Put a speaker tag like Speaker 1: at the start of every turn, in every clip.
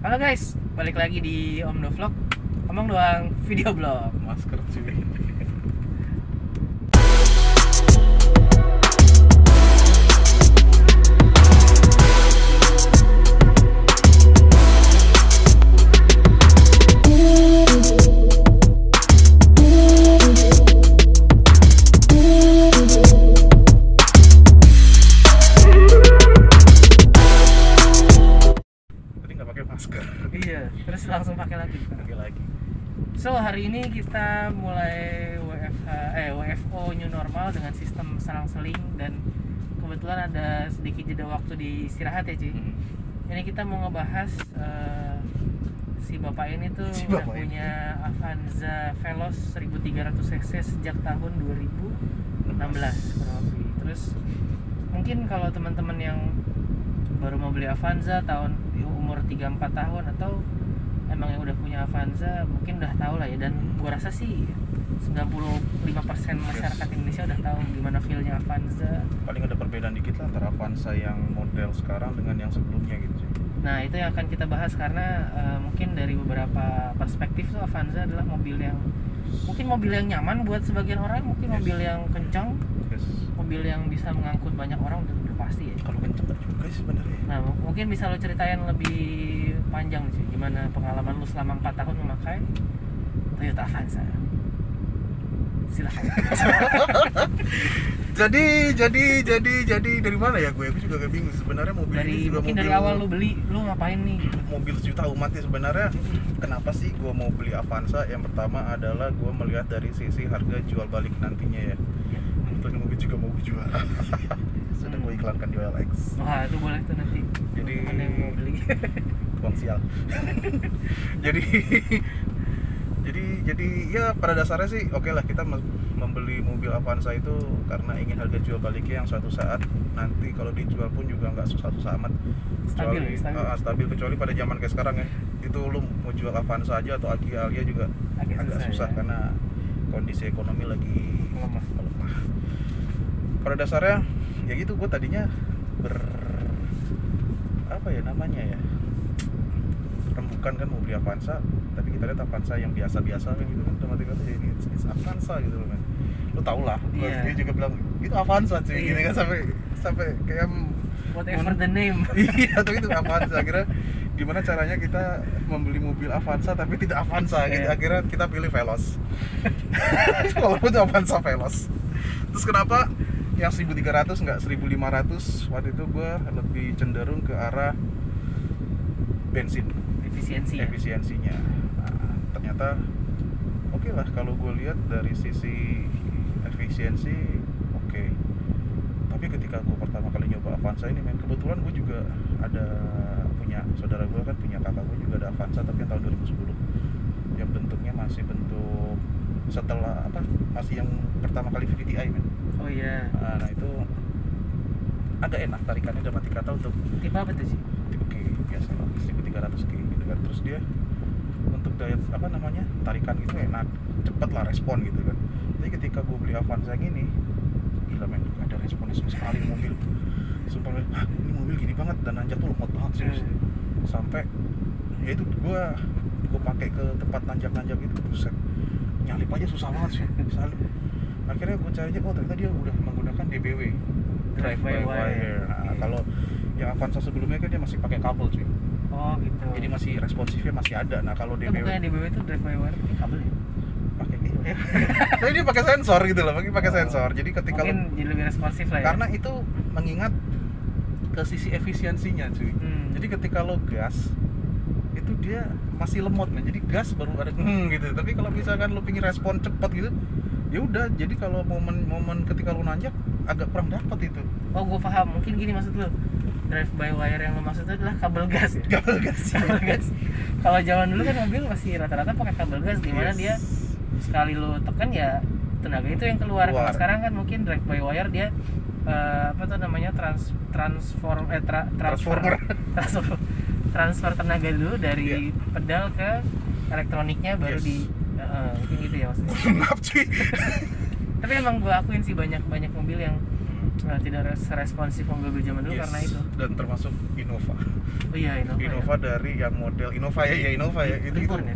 Speaker 1: Halo guys, balik lagi di Omno Vlog. Omong doang video blog.
Speaker 2: Masker cuy. Tadi nggak pakai masker.
Speaker 1: Iya, terus langsung pakai lagi.
Speaker 2: Pakai lagi.
Speaker 1: So hari ini kita mulai WFO new normal dengan sistem selang-seling dan kebetulan ada sedikit jeda waktu di istirahat ya cuy. Ini kita mau ngebahas si bapak ini tuh
Speaker 2: Si
Speaker 1: udah
Speaker 2: bapak ini.
Speaker 1: punya Avanza Veloz 1300 cc sejak tahun 2016 kurang lebih. Terus mungkin kalau teman-teman yang baru mau beli Avanza tahun umur 3-4 tahun atau emang yang udah punya Avanza mungkin udah tahu lah ya, dan gua rasa sih 95% masyarakat Indonesia udah tahu gimana feel-nya Avanza.
Speaker 2: Paling ada perbedaan dikit lah antara Avanza yang model sekarang dengan yang sebelumnya gitu cuy.
Speaker 1: Nah itu yang akan kita bahas karena mungkin dari beberapa perspektif tuh Avanza adalah mobil yang nyaman buat sebagian orang, mungkin
Speaker 2: Yes.
Speaker 1: mobil yang kencang,
Speaker 2: Yes.
Speaker 1: mobil yang bisa mengangkut banyak orang udah pasti ya.
Speaker 2: Kalau kenceng nggak juga sih sebenarnya.
Speaker 1: Nah mungkin bisa lo ceritain lebih panjang sih gimana pengalaman lu selama 4 tahun memakai Toyota Avanza. Silahkan.
Speaker 2: Jadi dari mana ya gue? Gue juga gak bingung sebenarnya mobil ini juga
Speaker 1: Mungkin
Speaker 2: mobil.
Speaker 1: dari awal lu beli lu ngapain nih?
Speaker 2: Mobil sejuta umat ya sebenarnya. Kenapa sih gue mau beli Avanza? Yang pertama adalah gue melihat dari sisi harga jual balik nantinya ya. Kebetulan mobil juga mau gue jual. Sudah gue iklankan di OLX.
Speaker 1: Wah itu boleh tuh nanti.
Speaker 2: Jadi-
Speaker 1: Teman yang mau beli.
Speaker 2: Buang sial. jadi ya pada dasarnya sih oke lah kita membeli mobil Avanza itu karena ingin harga jual baliknya yang suatu saat nanti kalau dijual pun juga nggak susah-susah amat.
Speaker 1: Stabil, stabil.
Speaker 2: Stabil kecuali pada zaman kayak sekarang ya, itu lu mau jual Avanza aja atau Agia juga agak susah
Speaker 1: ya.
Speaker 2: karena kondisi ekonomi lagi
Speaker 1: Melemah.
Speaker 2: Pada dasarnya ya gitu, gue tadinya apa ya namanya ya, rembukan kan mau beli Avanza, tapi kita lihat Avanza yang biasa-biasa kan gitu kan, otomatis kata ini it's Avanza gitu loh kan, lu tau lah.
Speaker 1: Iya.
Speaker 2: Dia juga bilang itu Avanza cuy,
Speaker 1: Iya.
Speaker 2: gini kan sampai kayak
Speaker 1: Whatever the name.
Speaker 2: iya tapi itu Avanza. Akhirnya gimana caranya kita membeli mobil Avanza tapi tidak Avanza gitu.
Speaker 1: Iya.
Speaker 2: Akhirnya kita pilih Veloz. Walaupun itu Avanza Veloz. Terus kenapa yang 1300 nggak 1500? Waktu itu gue lebih cenderung ke arah bensin
Speaker 1: Efisiensi ya.
Speaker 2: efisiensinya. Nah, ternyata oke lah kalau gue lihat dari sisi efisiensi oke. Tapi ketika gue pertama kali nyoba Avanza ini men, kebetulan gue juga ada punya saudara gue kan, punya kakak gue juga ada Avanza tapi yang tahun 2010 yang bentuknya masih bentuk setelah masih yang pertama kali VVTi men.
Speaker 1: Oh iya.
Speaker 2: Nah itu agak enak tarikannya, dalam arti kata untuk
Speaker 1: Tipe apa tuh sih?
Speaker 2: tipe G biasa lah, 1300 G gitu kan. Terus dia untuk daya tarikan gitu enak, cepet lah respon gitu kan. Tapi ketika gue beli Avanza yang ini gila men, gak ada responnya sama sekali mobil. Sumpah men, ini mobil gini banget dan nanjak tuh lemot banget serius. Sampai ya itu gue pakai ke tempat nanjak itu, buset, nyalip aja susah banget sih, salip. Akhirnya gue cari aja, oh ternyata dia udah menggunakan DBW, drive by wire. Nah, kalau yang Avanza sebelumnya kan dia masih pakai kabel cuy.
Speaker 1: Oh gitu.
Speaker 2: Jadi masih responsifnya masih ada. Nah kalau
Speaker 1: itu
Speaker 2: DBW
Speaker 1: bukannya DBW itu drive by wire pakai kabel ya?
Speaker 2: pakai gitu ya. Tapi dia pakai sensor gitu loh, pakai sensor. Jadi ketika
Speaker 1: Mungkin jadi lebih responsif lah ya.
Speaker 2: karena itu mengingat ke sisi efisiensinya cuy. Jadi ketika lo gas itu dia masih lemot men. Jadi gas baru ada gitu. Tapi kalau misalkan lo pingin respon cepat gitu, ya udah. Jadi kalau momen ketika lo nanjak agak kurang dapat itu.
Speaker 1: Oh gue paham, mungkin gini maksud lu, drive by wire yang lu maksud itu adalah kabel gas ya?
Speaker 2: Kabel gas.
Speaker 1: Kabel gas. Kalau zaman dulu kan mobil masih rata-rata pakai kabel gas, dimana
Speaker 2: Yes.
Speaker 1: dia sekali lu tekan ya tenaga itu yang keluar. Kalau sekarang kan mungkin drive by wire dia transfer tenaga dulu dari pedal ke elektroniknya baru
Speaker 2: Yes.
Speaker 1: mungkin gitu ya maksudnya.
Speaker 2: Maaf cuy.
Speaker 1: Tapi emang gue akuin sih banyak mobil yang tidak seresponsif mobil gue zaman dulu karena itu.
Speaker 2: Dan termasuk Innova.
Speaker 1: Oh iya,
Speaker 2: Innova dari yang model Innova ya Innova ya itu
Speaker 1: Reborn ya,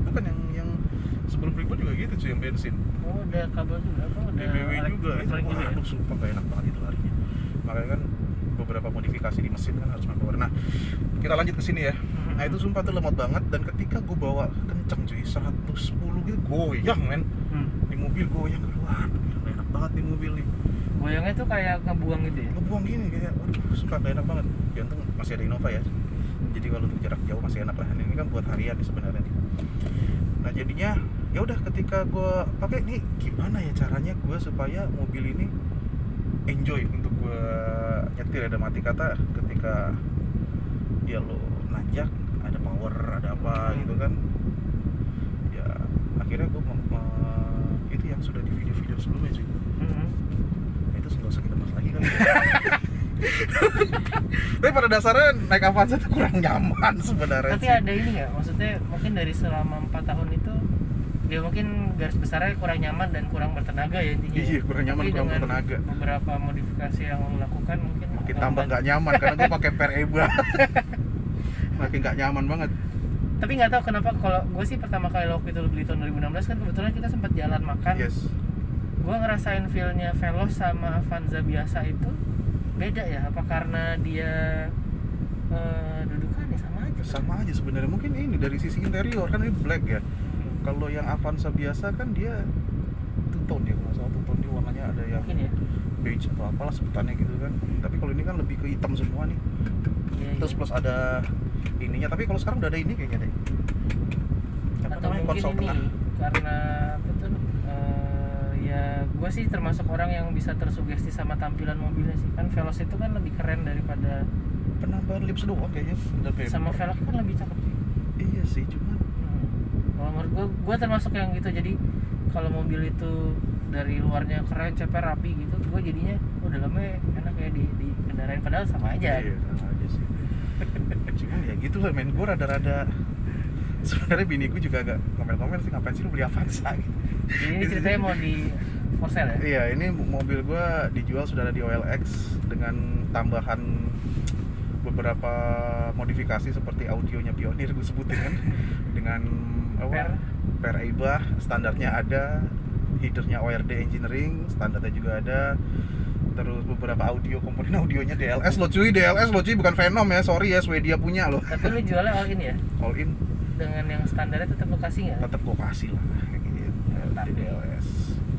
Speaker 2: bukan yang sebelum Reborn juga gitu cuy, yang bensin.
Speaker 1: Oh, udah kabel juga apa? Udah
Speaker 2: BMW juga itu.
Speaker 1: elektronik juga ya?
Speaker 2: Waduh, sumpah gak enak banget itu larinya. Makanya kan beberapa modifikasi di mesin kan harus power. Nah, kita lanjut ke sini ya. Nah, itu sumpah tuh lemot banget, dan ketika gue bawa kenceng cuy 110 gitu goyang men. Di mobil goyang, waduh gila, enak banget di mobil nih.
Speaker 1: Goyangnya tuh kayak ngebuang gitu ya?
Speaker 2: Ngebuang gini kayak, waduh sumpah gak enak banget. Ya untung masih ada Innova ya. Jadi kalau untuk jarak jauh masih enak lah. Ini kan buat harian nih sebenarnya nih. Nah jadinya ya udah, ketika gue pakai nih, gimana ya caranya gue supaya mobil ini enjoy untuk gue nyetir. Ada mati kata ketika ya lo nanjak, ada power, ada apa gitu kan. Ya akhirnya gue itu yang sudah di video-video sebelumnya sih. Nah, itu nggak usah kita bahas lagi kan. Tapi pada dasarnya naik Avanza itu kurang nyaman sebenarnya.
Speaker 1: Tapi ada ini nggak? Maksudnya mungkin dari selama 4 tahun itu dia mungkin garis besarnya kurang nyaman dan kurang bertenaga ya intinya.
Speaker 2: Iya, kurang nyaman, kurang
Speaker 1: dengan
Speaker 2: bertenaga.
Speaker 1: Beberapa modifikasi yang lo lakukan mungkin
Speaker 2: Makin tambah nggak nyaman karena gue pakai per EBA. Makin nggak nyaman banget.
Speaker 1: Tapi nggak tahu kenapa, kalau gue sih pertama kali waktu itu beli tahun 2016 kan kebetulan kita sempat jalan makan.
Speaker 2: Yes.
Speaker 1: Gue ngerasain feel-nya Veloz sama Avanza biasa itu beda ya, apa karena dia dudukannya sama aja?
Speaker 2: Sama aja sebenarnya, mungkin ini dari sisi interior kan ini black ya. Kalau yang Avanza biasa kan dia two tone ya, kalau nggak salah two tone, dia warnanya ada yang
Speaker 1: Mungkin ya.
Speaker 2: beige atau apalah sebutannya gitu kan. Tapi kalau ini kan lebih ke hitam semua nih.
Speaker 1: Iya,
Speaker 2: Terus
Speaker 1: iya.
Speaker 2: plus ada ininya, tapi kalau sekarang udah ada ini kayaknya deh. Apa
Speaker 1: Atau
Speaker 2: namanya,
Speaker 1: mungkin
Speaker 2: konsol
Speaker 1: ini
Speaker 2: tengah.
Speaker 1: karena apa tuh, ya gue sih termasuk orang yang bisa tersugesti sama tampilan mobilnya sih. Kan Veloz itu kan lebih keren daripada,
Speaker 2: Penambahan lips doang kayaknya. Udah kayak
Speaker 1: sama Veloz kan lebih cakep sih.
Speaker 2: iya sih, cuman
Speaker 1: Kalau menurut gue termasuk yang gitu. Jadi kalau mobil itu dari luarnya keren, ceper, rapi gitu, gue jadinya dalamnya enak ya di kendarain, padahal sama aja.
Speaker 2: iya, sama aja sih. Cuman ya gitu lah men, gue rada-rada sebenarnya bini gue juga agak ngomel-ngomel sih, ngapain sih lu beli Avanza gitu.
Speaker 1: Ini ceritanya mau di for sale ya?
Speaker 2: Iya, ini mobil gue dijual sudah ada di OLX dengan tambahan beberapa modifikasi seperti audionya Pioneer gue sebutin kan, dengan apa? Per EIBA standarnya ada, headernya ORD Engineering standarnya juga ada, terus beberapa komponen audionya DLS lo cuy, bukan Venom ya, sorry ya, Swedia punya loh.
Speaker 1: Tapi lu jualnya all in ya?
Speaker 2: All in
Speaker 1: Dengan yang standarnya tetap lo kasih nggak?
Speaker 2: tetap gue kasih lah kayak gitu.
Speaker 1: Mantap.
Speaker 2: DLS.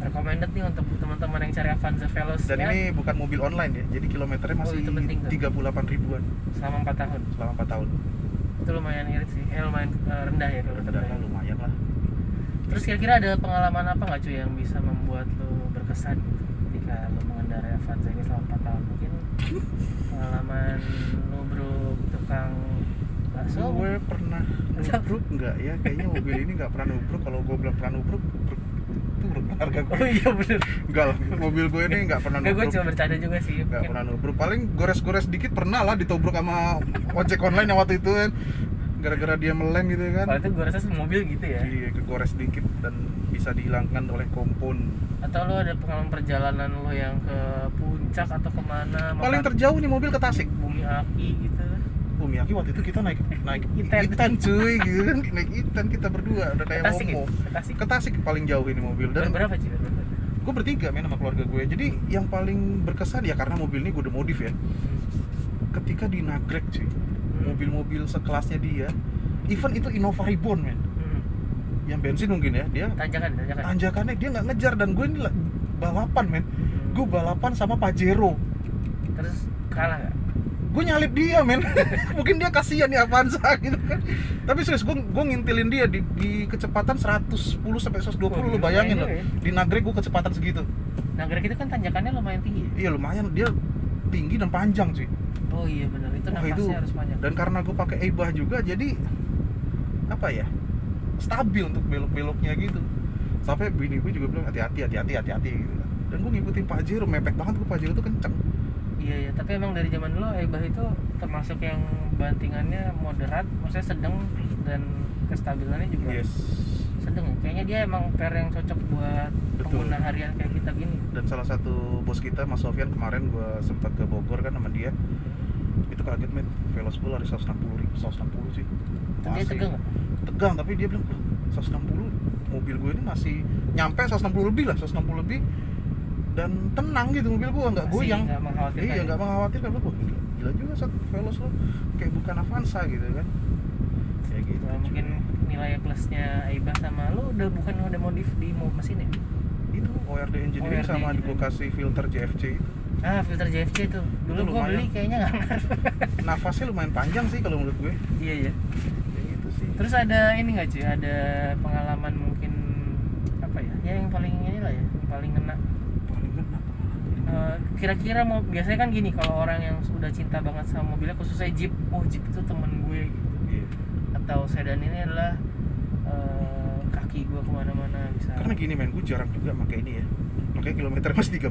Speaker 1: Recommended nih untuk teman-teman yang cari Avanza Veloz
Speaker 2: Dan
Speaker 1: ya,
Speaker 2: ini bukan mobil online ya, jadi kilometernya masih
Speaker 1: itu penting tuh.
Speaker 2: 38 ribuan
Speaker 1: selama 4 tahun.
Speaker 2: selama 4 tahun.
Speaker 1: Itu lumayan irit sih, lumayan rendah ya kalau
Speaker 2: Udah
Speaker 1: rendah.
Speaker 2: lah, lumayan lah.
Speaker 1: Terus kira-kira ada pengalaman apa nggak cuy yang bisa membuat lo berkesan gitu ketika lo mengendarai Avanza ini selama 4 tahun? Mungkin pengalaman nubruk tukang bakso?
Speaker 2: Gue pernah nubruk nggak ya? Kayaknya mobil ini nggak pernah nubruk. Kalau gue bilang pernah nubruk, turun harga gue.
Speaker 1: Oh iya bener.
Speaker 2: Enggak lah, mobil gue ini nggak pernah
Speaker 1: Gue
Speaker 2: nubruk.
Speaker 1: cuma bercanda juga sih.
Speaker 2: Nggak
Speaker 1: Mungkin
Speaker 2: pernah nubruk. Paling gores-gores dikit pernah lah ditobruk sama ojek online yang waktu itu kan. Gara-gara dia meleng gitu kan.
Speaker 1: kalau itu gue rasa semua mobil gitu ya.
Speaker 2: Iya, kegores dikit dan bisa dihilangkan oleh kompon.
Speaker 1: Atau lo ada pengalaman perjalanan lo yang ke puncak atau kemana?
Speaker 2: Paling terjauh nih mobil ke Tasik.
Speaker 1: Bumi Aki gitu.
Speaker 2: Bumi Aki waktu itu kita naik
Speaker 1: Itan.
Speaker 2: Itan cuy gitu kan, naik Itan kita berdua udah kayak
Speaker 1: Ke Tasik ya?
Speaker 2: homo.
Speaker 1: Ke Tasik?
Speaker 2: Ke Tasik paling jauh ini mobil. Dan
Speaker 1: Berapa sih? Berapa?
Speaker 2: gue bertiga main sama keluarga gue. Jadi yang paling berkesan ya karena mobil ini gue udah modif ya. Ketika di Nagrek cuy, mobil-mobil sekelasnya dia, even itu Innova Reborn men, yang bensin mungkin ya, dia tanjakannya dia nggak ngejar, dan gue ini balapan men. Gue balapan sama Pajero.
Speaker 1: Terus kalah nggak?
Speaker 2: Gue nyalip dia men. Mungkin dia kasihan nih Avanza gitu kan. Tapi serius gue ngintilin dia di kecepatan 110 sampai 120. Lu bayangin loh. Di Nagrek gue kecepatan segitu.
Speaker 1: Nagrek itu kan tanjakannya lumayan tinggi.
Speaker 2: Iya lumayan, dia tinggi dan panjang cuy.
Speaker 1: Oh iya benar, itu nafasnya harus panjang.
Speaker 2: Dan karena gue pakai EIBA juga, jadi apa ya, stabil untuk belok-beloknya gitu. Sampai bini gue juga bilang hati-hati gitu. Dan gue ngikutin Pajero, mepet banget gue, Pajero tuh kenceng.
Speaker 1: Iya, tapi emang dari zaman dulu EIBA itu termasuk yang bantingannya moderat, maksudnya sedang, dan kestabilannya juga sedang ya. Kayaknya dia emang pair yang cocok buat
Speaker 2: Betul.
Speaker 1: pengguna harian kayak kita gini.
Speaker 2: Dan salah satu bos kita Mas Sofyan kemarin gue sempat ke Bogor kan sama dia, itu kaget men, Veloz gue lari 160 sih.
Speaker 1: Tapi dia tegang nggak?
Speaker 2: Tegang, tapi dia bilang 160 mobil gue ini masih nyampe 160 lebih lah, 160 lebih dan tenang gitu mobil gue, nggak
Speaker 1: Masih
Speaker 2: goyang.
Speaker 1: nggak mengkhawatirkan
Speaker 2: Iya,
Speaker 1: ya?
Speaker 2: nggak mengkhawatirkan. Gue gila juga Veloz lo, kayak bukan Avanza gitu kan. Kayak gitu.
Speaker 1: Wah, mungkin nilai plusnya Aibah sama lu udah modif di mesin ya?
Speaker 2: Itu ORD engineering
Speaker 1: ORD
Speaker 2: sama gue
Speaker 1: engineering.
Speaker 2: kasih filter JFC itu.
Speaker 1: Ah, filter JFC itu. Dulu
Speaker 2: Itu
Speaker 1: gua
Speaker 2: lumayan.
Speaker 1: beli kayaknya nggak ngaruh.
Speaker 2: Nafasnya lumayan panjang sih kalau menurut gue.
Speaker 1: Iya ya.
Speaker 2: Kayak gitu sih.
Speaker 1: Terus ada ini nggak cuy? Ada pengalaman mungkin apa ya? Ya yang paling inilah ya, yang paling ngena.
Speaker 2: Paling kena pengalaman.
Speaker 1: Kira-kira mau biasanya kan gini kalau orang yang sudah cinta banget sama mobilnya, khususnya Jeep. Oh, Jeep itu temen gue gitu.
Speaker 2: Iya.
Speaker 1: Atau sedan ini adalah kaki gue kemana-mana bisa.
Speaker 2: Karena gini men, gue jarang juga pakai ini ya. Makanya kilometer masih 38.000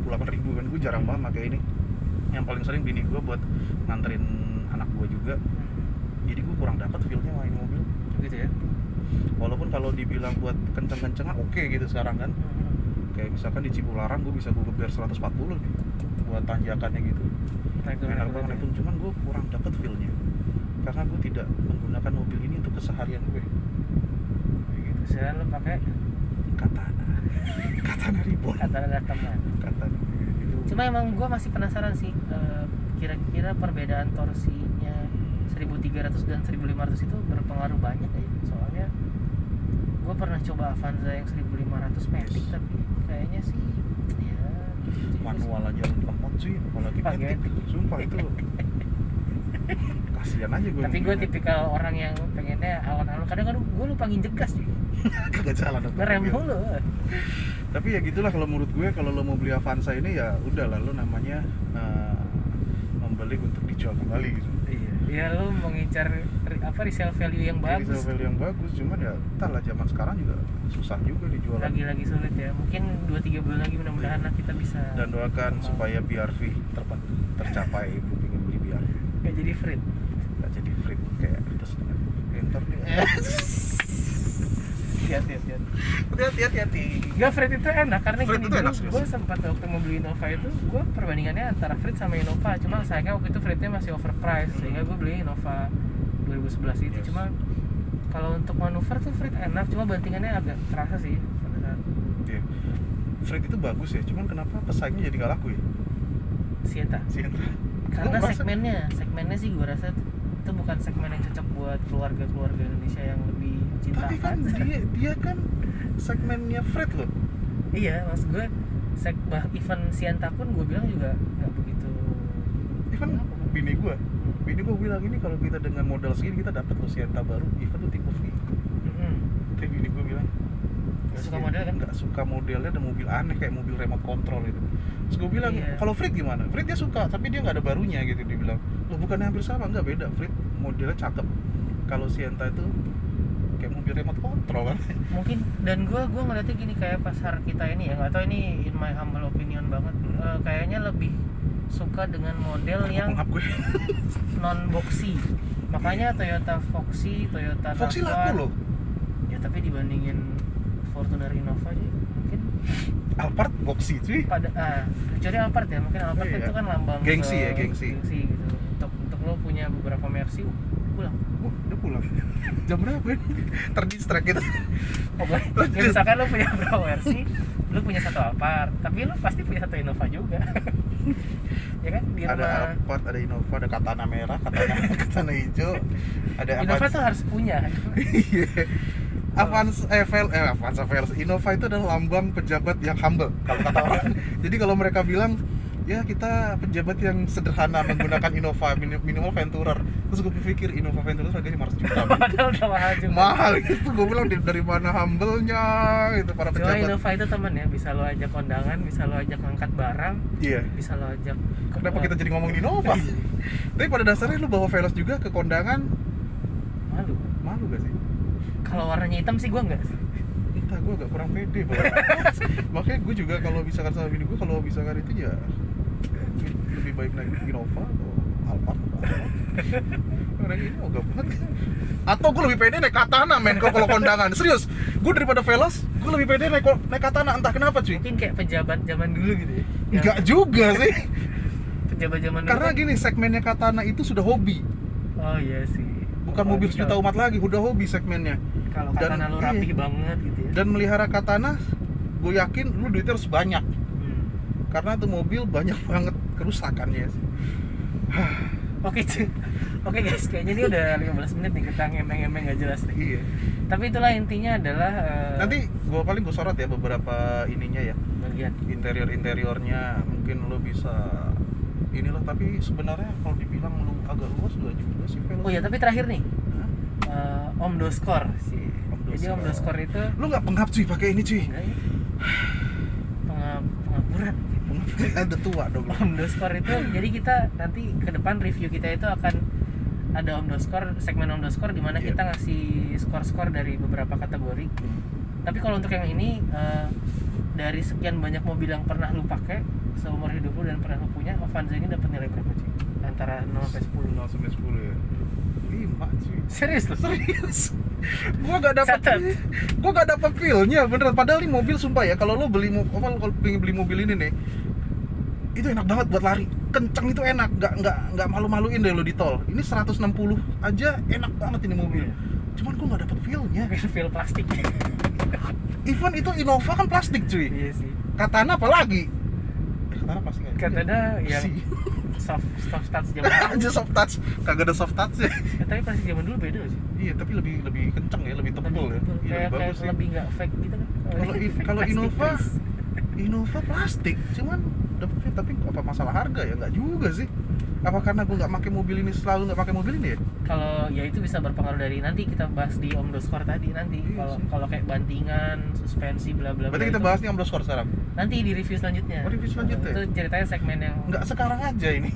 Speaker 2: kan, gue jarang banget pakai ini. Yang paling sering bini gue buat nganterin anak gue juga. Jadi gue kurang dapat feel-nya main mobil.
Speaker 1: Gitu ya.
Speaker 2: Walaupun kalau dibilang buat kenceng-kencengan oke gitu sekarang kan. Kayak misalkan di Cipularang gue bisa gue geber 140 nih buat tanjakannya gitu.
Speaker 1: Naik
Speaker 2: Enak banget
Speaker 1: turun.
Speaker 2: naik turun, cuman gue kurang dapat feel-nya. Karena gue tidak menggunakan mobil ini untuk keseharian gue. Kayak gitu.
Speaker 1: Saya lu pakai
Speaker 2: Katana Ribbon.
Speaker 1: kata teman.
Speaker 2: Katana itu.
Speaker 1: Cuma emang gue masih penasaran sih, kira-kira perbedaan torsinya 1300 dan 1500 itu berpengaruh banyak ya. Soalnya gue pernah coba Avanza yang 1500 Matic, tapi kayaknya sih ya
Speaker 2: Manual aja lemot sih, apalagi
Speaker 1: Pakai.
Speaker 2: Matic. Sumpah itu kasihan aja gue.
Speaker 1: Tapi gue tipikal orang yang pengennya alon-alon. Kadang-kadang gue lupa nginjek gas sih,
Speaker 2: kagak jalan atau
Speaker 1: ngerem
Speaker 2: mobil.
Speaker 1: mulu.
Speaker 2: Tapi ya gitulah kalau menurut gue, kalau lo mau beli Avanza ini ya udahlah, lo namanya membeli untuk dijual kembali gitu.
Speaker 1: Iya, ya lu mengincar resale value yang
Speaker 2: Jadi
Speaker 1: bagus.
Speaker 2: value yang bagus, cuman ya entahlah zaman sekarang juga susah juga dijual.
Speaker 1: Lagi-lagi sulit ya. Mungkin 2-3 bulan lagi mudah-mudahan lah kita bisa.
Speaker 2: Dan doakan supaya BRV tercapai. Gue pengen beli BRV.
Speaker 1: Gak jadi free.
Speaker 2: Gak jadi free kayak terus dengan enter nih. Hati-hati.
Speaker 1: Gak Frit itu enak karena
Speaker 2: Frit
Speaker 1: gini
Speaker 2: itu
Speaker 1: dulu
Speaker 2: enak, serius.
Speaker 1: gue sempat waktu mau beli Innova itu gue perbandingannya antara Frit sama Innova, cuma sayangnya waktu itu Fritnya masih overpriced sehingga gue beli Innova 2011 itu.
Speaker 2: Yes.
Speaker 1: Cuma kalau untuk manuver tuh Frit enak, cuma bantingannya agak terasa sih pada saat
Speaker 2: Iya. Freight itu bagus ya, cuman kenapa pesaingnya jadi gak laku ya?
Speaker 1: Sienta.
Speaker 2: Sienna.
Speaker 1: Karena
Speaker 2: Gua merasa-
Speaker 1: segmennya sih gue rasa itu bukan segmen yang cocok buat keluarga Indonesia yang lebih cinta
Speaker 2: Tapi kan
Speaker 1: Avanza.
Speaker 2: dia kan segmennya Freight loh.
Speaker 1: Iya, maksud gue event Sienta pun gue bilang juga nggak begitu.
Speaker 2: Even bini gue bilang ini kalau kita dengan modal segini kita dapat loh Sienta baru, even tuh tipe V. Tapi bini gue bilang
Speaker 1: Nggak suka model kan?
Speaker 2: nggak suka modelnya, dan mobil aneh kayak mobil remote control gitu. Terus gue bilang
Speaker 1: Iya.
Speaker 2: kalau Freight gimana? Freight dia suka tapi dia nggak ada barunya gitu. Dia bilang lo bukannya hampir sama, nggak beda. Freight modelnya cakep. Kalau Sienta itu kayak mobil remote control kan.
Speaker 1: Mungkin, dan gue ngeliatnya gini, kayak pasar kita ini ya, nggak tahu ini in my humble opinion banget, kayaknya lebih suka dengan model yang
Speaker 2: Pengap gue.
Speaker 1: non boxy. Makanya Toyota Foxy, Toyota
Speaker 2: Foxy
Speaker 1: Navara.
Speaker 2: laku loh.
Speaker 1: Ya tapi dibandingin Fortuner Innova aja mungkin
Speaker 2: Alphard boxy cuy.
Speaker 1: kecuali Alphard ya, mungkin Alphard
Speaker 2: Iya.
Speaker 1: itu kan lambang
Speaker 2: Gengsi ya, gengsi.
Speaker 1: gitu. Untuk lo punya beberapa Mercy, pulang.
Speaker 2: Udah pulang. Jam berapa ini? Terdistract gitu.
Speaker 1: Ya, misalkan lo punya beberapa Mercy, lo punya satu Alphard, tapi lo pasti punya satu Innova juga. Ya kan di
Speaker 2: Ada
Speaker 1: rumah
Speaker 2: Alphard, ada Innova, ada Katana merah, Katana hijau, ada
Speaker 1: Innova tuh harus punya.
Speaker 2: Iya. Avanza Veloz. Innova itu adalah lambang pejabat yang humble kalau kata orang. Jadi kalau mereka bilang ya kita pejabat yang sederhana menggunakan Innova, minimal Venturer. Terus gue pikir Innova Venturer harganya 500 juta.
Speaker 1: Padahal udah mahal juga.
Speaker 2: Mahal gitu. Gue bilang dari mana humble-nya gitu para
Speaker 1: Cuma
Speaker 2: pejabat.
Speaker 1: Innova itu temen ya, bisa lo ajak kondangan, bisa lo ajak ngangkat barang,
Speaker 2: Iya.
Speaker 1: bisa lo ajak
Speaker 2: Kenapa kita jadi ngomongin Innova? Tapi pada dasarnya lu bawa Veloz juga ke kondangan,
Speaker 1: malu.
Speaker 2: malu gak sih?
Speaker 1: Kalau warnanya hitam sih gue enggak sih.
Speaker 2: Entah, gue agak kurang pede bawa. Makanya gue juga kalau misalkan sama bini gue, kalau misalkan itu ya lebih baik naik Innova atau Alphard atau apa. Orang ini ogah banget. Atau gue lebih pede naik Katana men kalau kondangan. Serius, gue daripada Veloz, gue lebih pede naik Katana, entah kenapa cuy.
Speaker 1: Mungkin kayak pejabat zaman dulu gitu ya.
Speaker 2: Enggak juga sih.
Speaker 1: Pejabat zaman dulu.
Speaker 2: Karena gini, segmennya Katana itu sudah hobi.
Speaker 1: Oh iya sih.
Speaker 2: Bukan mobil sejuta umat lagi, udah hobi segmennya.
Speaker 1: Kalau Katana lu rapih banget gitu ya.
Speaker 2: Dan melihara Katana, gue yakin lu duitnya harus banyak. Karena tuh mobil banyak banget kerusakannya sih.
Speaker 1: Oke guys, kayaknya ini udah 15 menit nih kita ngemeng-ngemeng gak jelas nih.
Speaker 2: Iya.
Speaker 1: Tapi itulah intinya adalah
Speaker 2: nanti gue sorot ya beberapa ininya ya.
Speaker 1: bagian
Speaker 2: Interiornya mungkin lo bisa inilah, tapi sebenarnya kalau dibilang lu agak luas juga sih Veloz.
Speaker 1: Oh ya, tapi terakhir nih. Omdoscore sih. Jadi Omdoscore itu
Speaker 2: lu nggak pengap cuy pakai ini cuy.
Speaker 1: Enggak ya? Pengapuran.
Speaker 2: Ada tua dong.
Speaker 1: Omdoscore itu jadi kita nanti ke depan review kita itu akan ada Omdoscore, segmen Omdoscore di mana kita ngasih skor-skor dari beberapa kategori. Tapi kalau untuk yang ini dari sekian banyak mobil yang pernah lu pakai seumur hidup lu dan pernah lu punya, Avanza ini dapat nilai berapa cuy? Antara 0 sampai 10.
Speaker 2: 0 sampai 10 ya. 5 cuy.
Speaker 1: Serius lu?
Speaker 2: Serius. Gua gak dapet feel-nya beneran. Padahal ini mobil sumpah ya, kalau lo kalau pengen beli mobil ini nih, itu enak banget buat lari. Kenceng itu enak, nggak malu-maluin deh lo di tol. Ini 160 aja enak banget ini mobil. Cuman gua gak dapet feel-nya.
Speaker 1: Feel plastik.
Speaker 2: Even itu Innova kan plastik cuy.
Speaker 1: Iya sih.
Speaker 2: Katana apalagi? Katana pasti nggak.
Speaker 1: Katana yang soft touch zaman dulu.
Speaker 2: Aja soft touch, kagak ada soft touch ya.
Speaker 1: Tapi plastik zaman dulu beda sih.
Speaker 2: Iya, tapi lebih kenceng ya, lebih tebel ya. Iya,
Speaker 1: Kayak
Speaker 2: bagus sih.
Speaker 1: lebih nggak fake gitu kan.
Speaker 2: Kalau Innova plastik, cuman dapet fit, tapi apa masalah harga ya? Nggak juga sih. Apa karena gue nggak pakai mobil ini, selalu nggak pakai mobil ini ya?
Speaker 1: Kalau ya itu bisa berpengaruh dari nanti kita bahas di Omdoscore tadi nanti. Kalau kayak bantingan, suspensi, bla bla.
Speaker 2: Berarti kita bahas nih Omdoscore sekarang.
Speaker 1: Nanti di review selanjutnya.
Speaker 2: Oh, review selanjutnya.
Speaker 1: Itu ceritanya segmen yang
Speaker 2: nggak sekarang aja ini.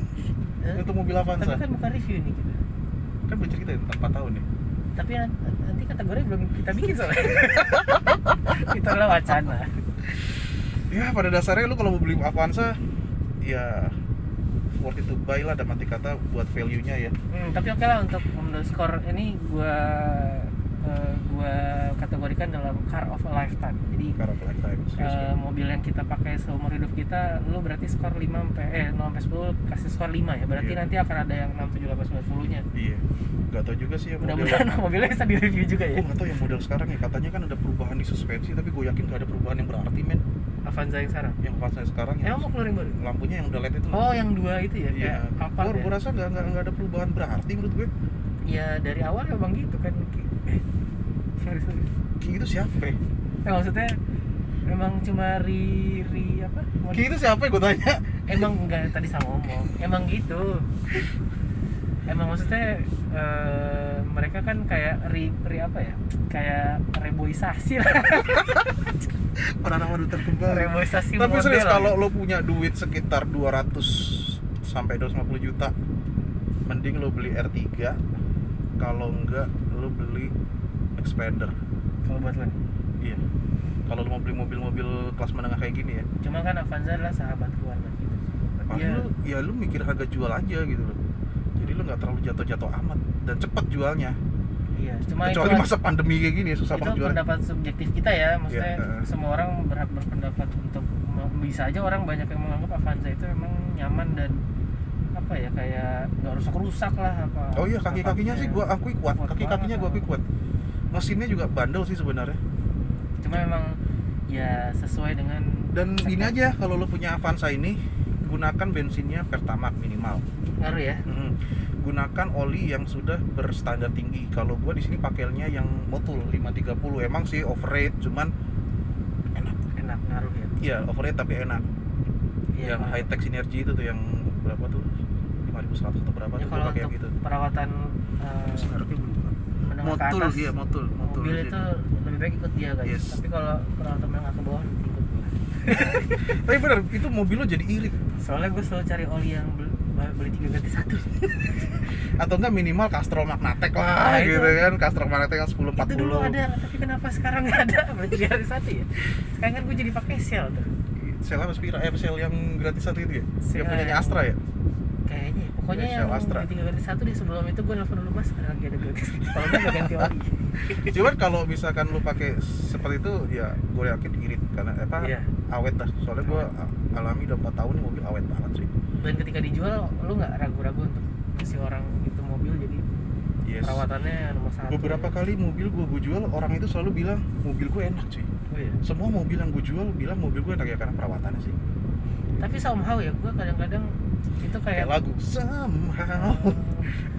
Speaker 2: Untuk mobil Avanza.
Speaker 1: Tapi kan bukan review nih kita.
Speaker 2: Kan bercerita tentang 4 tahun nih.
Speaker 1: Tapi nanti kategori belum kita bikin soalnya. Itu adalah wacana.
Speaker 2: Ya pada dasarnya lu kalau mau beli Avanza ya worth it to buy lah, ada mati kata buat value-nya ya.
Speaker 1: Tapi oke lah, untuk Omdoscore ini gua kategorikan dalam car of a lifetime. Jadi
Speaker 2: car of a lifetime.
Speaker 1: Mobil yang kita pakai seumur hidup kita, lu berarti skor 0 sampai 10 kasih skor 5 ya. Berarti nanti akan ada yang 6, 7, 8, 9, 10-nya.
Speaker 2: Iya. Gak tau juga sih ya.
Speaker 1: Mudah-mudahan mobilnya bisa di-review juga ya.
Speaker 2: Gue gak tau yang model sekarang ya, katanya kan ada perubahan di suspensi, tapi gue yakin gak ada perubahan yang berarti men.
Speaker 1: Avanza yang sekarang?
Speaker 2: Yang Avanza sekarang ya.
Speaker 1: Emang mau keluar yang baru?
Speaker 2: Lampunya yang udah LED itu.
Speaker 1: Oh, yang 2 itu ya?
Speaker 2: Iya. Gue rasa gak ada perubahan berarti menurut gue.
Speaker 1: Ya dari awal emang gitu kan. Sorry.
Speaker 2: Ki itu siapa ya?
Speaker 1: Maksudnya emang cuma apa?
Speaker 2: Ki itu siapa ya gue tanya?
Speaker 1: Emang enggak, tadi sama ngomong. Emang gitu. Emang maksudnya mereka kan kayak apa ya? Kayak reboisasi lah.
Speaker 2: Pernah nama terkembang.
Speaker 1: Reboisasi.
Speaker 2: Tapi serius kalau lo punya duit sekitar 200 sampai 250 juta, mending lo beli R3. Kalau enggak lo beli Expander.
Speaker 1: Kalau buat lo?
Speaker 2: Iya. Kalau lo mau beli mobil-mobil kelas menengah kayak gini ya.
Speaker 1: Cuma kan Avanza adalah sahabat keluarga gitu.
Speaker 2: Ya lu mikir harga jual aja gitu loh. Jadi lu nggak terlalu jatuh-jatuh amat dan cepet jualnya.
Speaker 1: Iya. Cuma
Speaker 2: kecuali masa pandemi kayak gini susah banget jualnya.
Speaker 1: Itu pendapat subjektif kita ya. Maksudnya semua orang berhak berpendapat untuk bisa aja orang banyak yang menganggap Avanza itu memang nyaman dan apa ya, kayak nggak rusak lah apa.
Speaker 2: Oh iya, kaki-kakinya sih gua akui kuat. Kaki-kakinya gua akui kuat. Mesinnya juga bandel sih sebenarnya.
Speaker 1: Cuma memang ya sesuai dengan.
Speaker 2: Dan ini aja, kalau lo punya Avanza ini gunakan bensinnya Pertamax minimal.
Speaker 1: Ngaruh ya.
Speaker 2: Gunakan oli yang sudah berstandar tinggi. Kalau gua di sini pakainya yang Motul 530. Emang sih overrate, cuman
Speaker 1: enak ngaruh ya.
Speaker 2: Iya, overrate tapi enak. Yang high tech sinergi itu tuh yang berapa tuh? 5.100 atau berapa
Speaker 1: ya,
Speaker 2: tuh gua pakai yang gitu.
Speaker 1: Perawatan
Speaker 2: Motul, iya motul.
Speaker 1: Mobil itu lebih baik ikut dia guys. Tapi kalau perawatan menengah ke bawah ikut gua.
Speaker 2: Tapi bener, itu mobil lo jadi irit.
Speaker 1: Soalnya gue selalu cari oli yang beli 3 ganti 1.
Speaker 2: Atau enggak minimal Castrol Magnatek lah gitu kan. Castrol Magnatek yang 1040.
Speaker 1: Itu dulu ada, tapi kenapa sekarang nggak ada beli 3 ganti 1 ya? Sekarang kan gue jadi pakai Shell tuh.
Speaker 2: Shell apa Spira? Shell yang gratis 1 itu ya?
Speaker 1: Shell
Speaker 2: yang punyanya Astra ya?
Speaker 1: Kayaknya Pokoknya
Speaker 2: Ya,
Speaker 1: yang
Speaker 2: Shell Astra.
Speaker 1: ganti 3 ganti 1 di sebelum itu gue nelfon dulu mas, ada lagi ada gratis. Kalau nggak ganti oli.
Speaker 2: Cuman kalau misalkan lu pakai seperti itu ya gue yakin irit karena
Speaker 1: Iya.
Speaker 2: awet dah. Soalnya gue alami udah 4 tahun nih mobil awet banget sih.
Speaker 1: Dan ketika dijual, lu nggak ragu-ragu untuk kasih orang itu mobil, jadi
Speaker 2: Yes.
Speaker 1: perawatannya nomor 1.
Speaker 2: Beberapa kali mobil gue jual, orang itu selalu bilang mobil gue enak cuy.
Speaker 1: Oh iya.
Speaker 2: Semua mobil yang gue jual bilang mobil gue enak ya karena perawatannya sih.
Speaker 1: Tapi somehow ya, gue kadang-kadang itu
Speaker 2: Kayak
Speaker 1: kayak
Speaker 2: lagu Somehow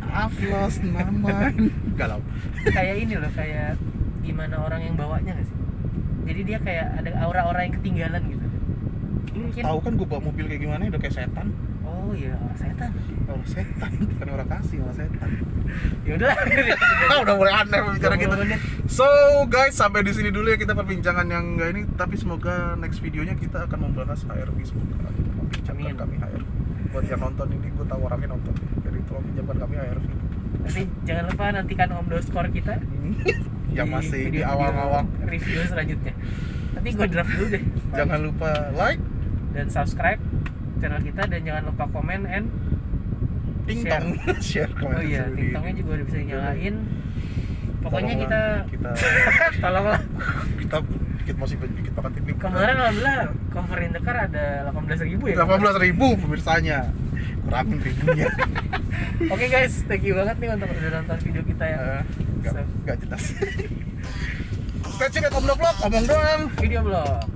Speaker 2: I've lost my mind. Galau.
Speaker 1: kayak ini loh, kayak gimana orang yang bawanya nggak sih? Jadi dia kayak ada aura-aura yang ketinggalan gitu. Mungkin.
Speaker 2: Tahu kan gue bawa mobil kayak gimana, udah kayak setan.
Speaker 1: Oh iya, setan.
Speaker 2: Orang setan, bukan orang kasih, orang setan.
Speaker 1: Ya udahlah.
Speaker 2: Udah mulai aneh bicara
Speaker 1: 20
Speaker 2: gitu.
Speaker 1: menit.
Speaker 2: So guys, sampai di sini dulu ya kita perbincangan yang enggak ini, tapi semoga next videonya kita akan membahas HRV, semoga pinjamkan
Speaker 1: Amin.
Speaker 2: kami HRV. Buat yang nonton ini, gue tahu orangnya nonton, jadi tolong pinjamkan kami HRV.
Speaker 1: Nanti jangan lupa nantikan Omdoscore kita
Speaker 2: Yang masih di
Speaker 1: video-video
Speaker 2: awal-awal.
Speaker 1: review selanjutnya. Nanti gue draft dulu deh.
Speaker 2: Jangan lupa like,
Speaker 1: Dan subscribe channel kita, dan jangan lupa komen and
Speaker 2: ting-tong, share, komen.
Speaker 1: oh iya, ting-tongnya juga udah bisa dinyalain. Pokoknya
Speaker 2: Tolonglah,
Speaker 1: kita
Speaker 2: kita
Speaker 1: tolonglah.
Speaker 2: kita masih dikit banget ini.
Speaker 1: Kemarin alhamdulillah cover in the car ada 18.000 ya.
Speaker 2: 18.000 pemirsanya. Kurangin ribunya.
Speaker 1: Oke guys, thank you banget nih untuk udah nonton video kita ya.
Speaker 2: Enggak jelas. Stay tune at Omdok Vlog, omong doang.
Speaker 1: Video vlog.